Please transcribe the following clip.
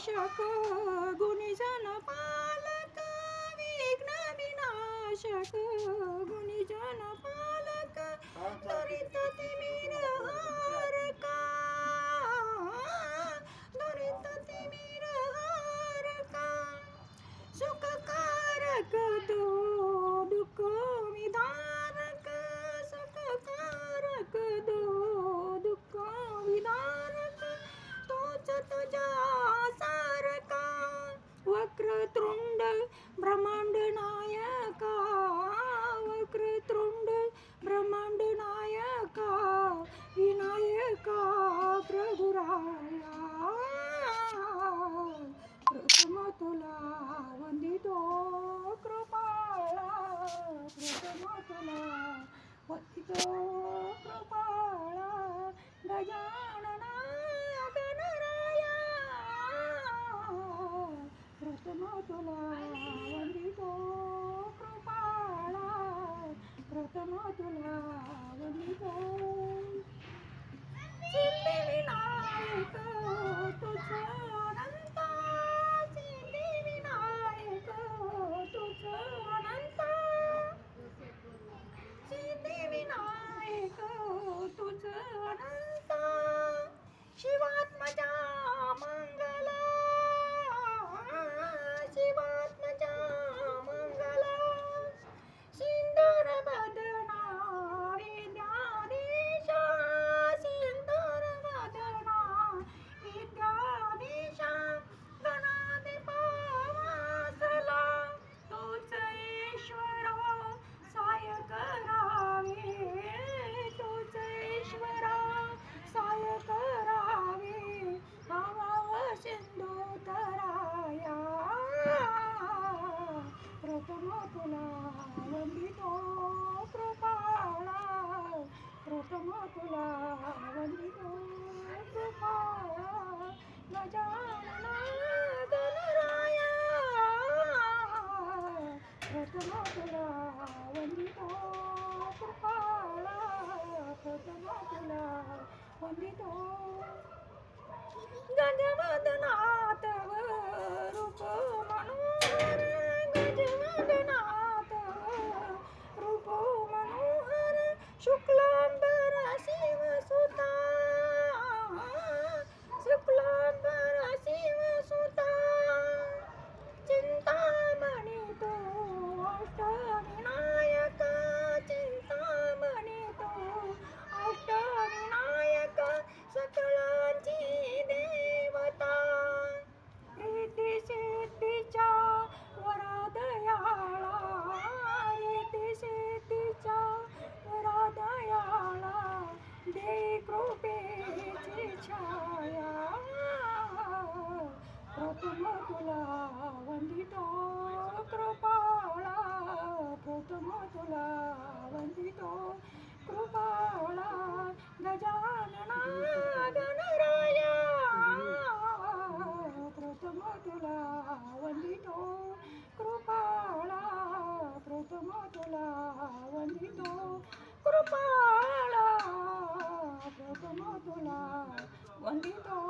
नाशक गुणीजन पालक विघ्न विनाशक गुणीजन पालक दुरित तिमिर हारका दुरित तिमिर हारका सुखकारक तो दुःख विदारक सुखकारक तो दुःख विदारक तोच तुझा सारका वक्रतुंड ब्रह्मांड नायका वक्रतुंड ब्रह्मांड नायका विनायका प्रभुराया प्रथम तुला वंदितो कृपाळा प्रथम तुला वंदितो कृपाळा गजानना गणराया प्रथम तुला वंदितो कृपाळा प्रथम तुला वंदितो सिद्धिविनायक तुझं अनंत सिद्धिविनायक तुझं अनंत सिद्धिविनायक तुझं अनंत शिवात्मजा मंगला शिवात्मजा मंगला सिंदूर बदना विद्याधीशा सिंदूर बदना विद्याधीशा गणाधिपा वासला तोच ईश्वरा साय करावे तोच ईश्वरा साय करावे भावाव सिंधू तराया प्रथम तुला वंदितो कृपाळा प्रथम तुला वंदितो कृपाळा गजानना गणराया प्रथम तुला वंदितो कृपाळा प्रथम तुला वंदितो गजवदनात रूप मनोहर गजवदनात रूप मनोहर शुक्लांबर शिवसुता शुक्लांबर शिवसुता चिंतामणी तो अष्टविनायक चिंतामणी तो अष्टविनायक सकळांची देवता रिद्धी सिद्धीच्या वरादयाळा रिद्धी सिद्धीच्या वरादयाळा दे कृपेची छाया प्रथम तुला वंदितो कृपाळा प्रथम तुला वंदितो कृपाळा गजानना गणराया प्रथम तुला वंदितो कृपाळा प्रथम तुला वंदितो कृपाळा प्रथम तुला वंदितो